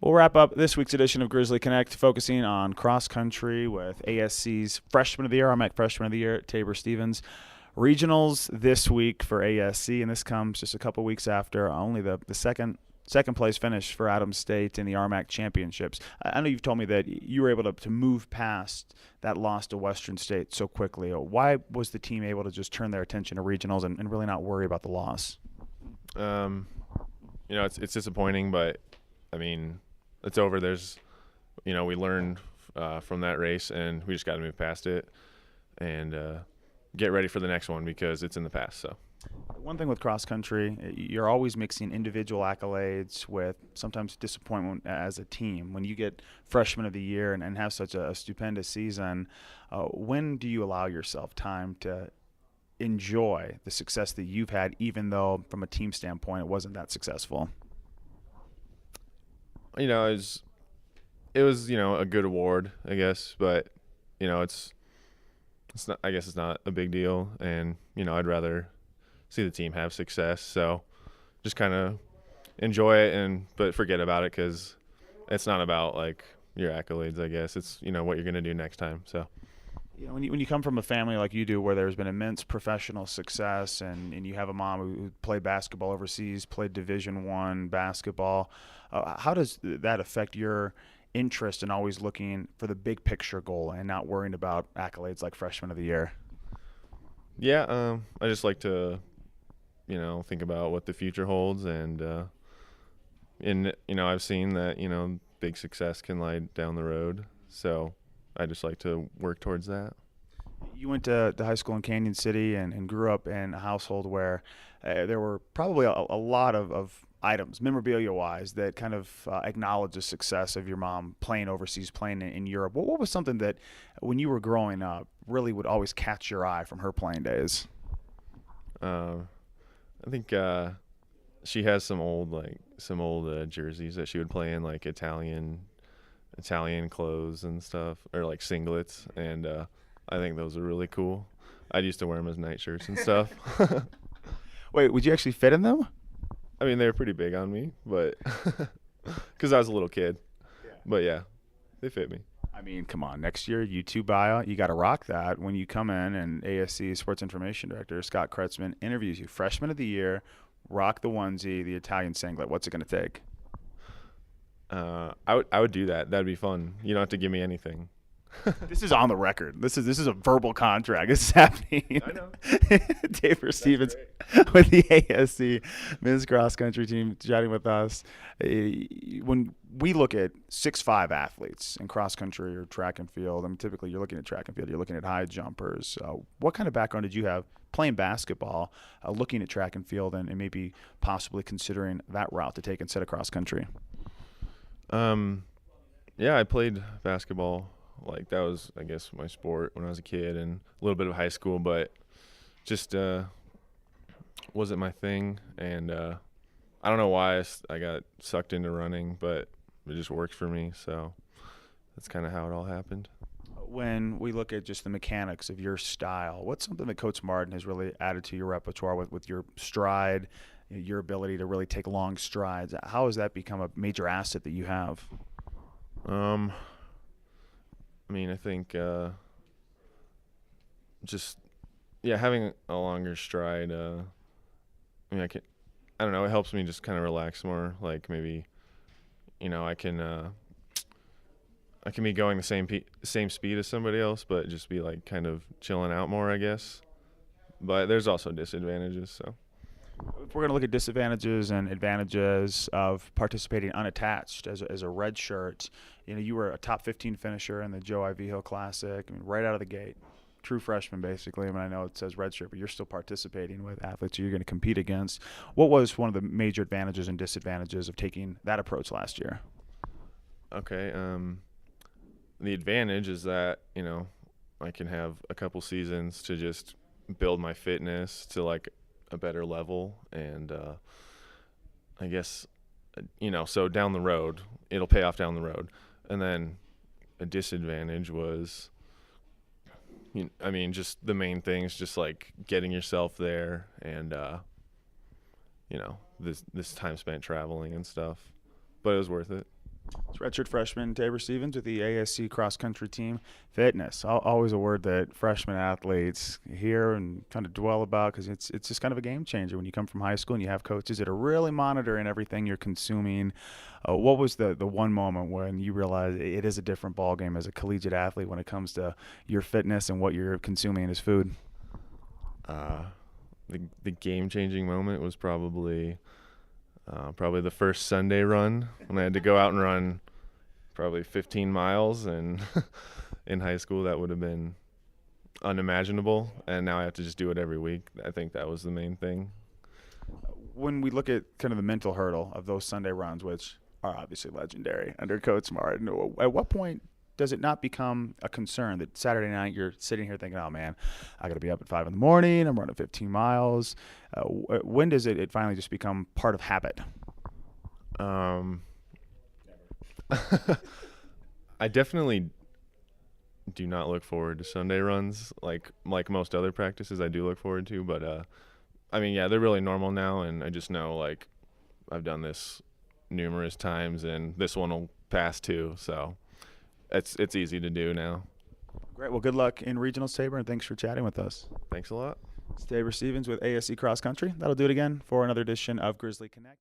We'll wrap up this week's edition of Grizzly Connect, focusing on cross country with ASC's Freshman of the Year, RMAC Freshman of the Year, Tabor Stevens. Regionals this week for ASC, and this comes just a couple weeks after only the second place finish for Adams State in the RMAC championships. I know you've told me that you were able to move past that loss to Western State so quickly. Why was the team able to just turn their attention to regionals and really not worry about the loss? It's disappointing, but I mean, it's over. We learned from that race, and we just got to move past it and get ready for the next one because it's in the past. So. One thing with cross country, you're always mixing individual accolades with sometimes disappointment as a team. When you get Freshman of the Year and have such a stupendous season, when do you allow yourself time to enjoy the success that you've had, even though from a team standpoint it wasn't that successful? It was a good award, I guess, but it's not. I guess it's not a big deal, and I'd rather see the team have success. So just kind of enjoy it but forget about it because it's not about like your accolades. I guess it's what you're gonna do next time. So. When you come from a family like you do where there's been immense professional success and you have a mom who played basketball overseas, played Division I basketball, how does that affect your interest in always looking for the big picture goal and not worrying about accolades like Freshman of the Year? Yeah, I just like to, think about what the future holds and I've seen that, big success can lie down the road. So I just like to work towards that. You went to high school in Canyon City and grew up in a household where there were probably a lot of items, memorabilia-wise, that kind of acknowledge the success of your mom playing overseas, playing in Europe. What was something that, when you were growing up, really would always catch your eye from her playing days? I think she has some old jerseys that she would play in, like Italian clothes and stuff, or like singlets, and I think those are really cool. I used to wear them as nightshirts and stuff. Wait, would you actually fit in them? I mean, they were pretty big on me, but because I was a little kid. Yeah. But yeah, they fit me. I mean, come on. Next year, U2 buyout, you got to rock that when you come in and ASC Sports Information Director Scott Kretzman interviews you. Freshman of the Year, rock the onesie, the Italian singlet. What's it going to take? I would do that. That'd be fun. You don't have to give me anything. This is on the record. This is a verbal contract. This is happening. I know. Tabor Stevens with the ASC men's cross country team chatting with us. When we look at 6'5" athletes in cross country or track and field, I mean, typically you're looking at track and field. You're looking at high jumpers. What kind of background did you have playing basketball, looking at track and field, and maybe possibly considering that route to take instead of cross country? Yeah, I played basketball. Like, that was, I guess, my sport when I was a kid, and a little bit of high school, but just wasn't my thing. And I don't know why I got sucked into running, but it just works for me. So that's kind of how it all happened. When we look at just the mechanics of your style, what's something that Coach Martin has really added to your repertoire with your stride, your ability to really take long strides? How has that become a major asset that you have? I mean, I think having a longer stride. I don't know. It helps me just kind of relax more. Like, maybe, I can be going the same speed as somebody else, but just be like kind of chilling out more, I guess. But there's also disadvantages. So. If we're going to look at disadvantages and advantages of participating unattached as a red shirt, you were a top 15 finisher in the Joe I.V. Hill Classic. I mean, right out of the gate, true freshman basically. I mean, I know it says red shirt, but you're still participating with athletes you're going to compete against. What was one of the major advantages and disadvantages of taking that approach last year? Okay, the advantage is that I can have a couple seasons to just build my fitness to like a better level, and I guess so down the road it'll pay off down the road. And then a disadvantage was just the main things, just like getting yourself there and this time spent traveling and stuff, but it was worth it. It's redshirt freshman Tabor Stevens with the ASC cross country team. Fitness, always a word that freshman athletes hear and kind of dwell about because it's just kind of a game changer when you come from high school and you have coaches that are really monitoring everything you're consuming. What was the one moment when you realized it is a different ball game as a collegiate athlete when it comes to your fitness and what you're consuming as food? The game changing moment was probably the first Sunday run when I had to go out and run probably 15 miles, and in high school that would have been unimaginable, and now I have to just do it every week. I think that was the main thing. When we look at kind of the mental hurdle of those Sunday runs, which are obviously legendary under Coach Martin, at what point does it not become a concern that Saturday night you're sitting here thinking, oh man, I got to be up at 5 a.m, I'm running 15 miles. When does it finally just become part of habit? I definitely do not look forward to Sunday runs like most other practices I do look forward to, but I mean, yeah, they're really normal now, and I just know like I've done this numerous times and this one will pass too, so it's easy to do now. Great. Well, good luck in regionals, Tabor, and thanks for chatting with us. Thanks a lot. It's Tabor Stevens with ASC Cross Country. That'll do it again for another edition of Grizzly Connect.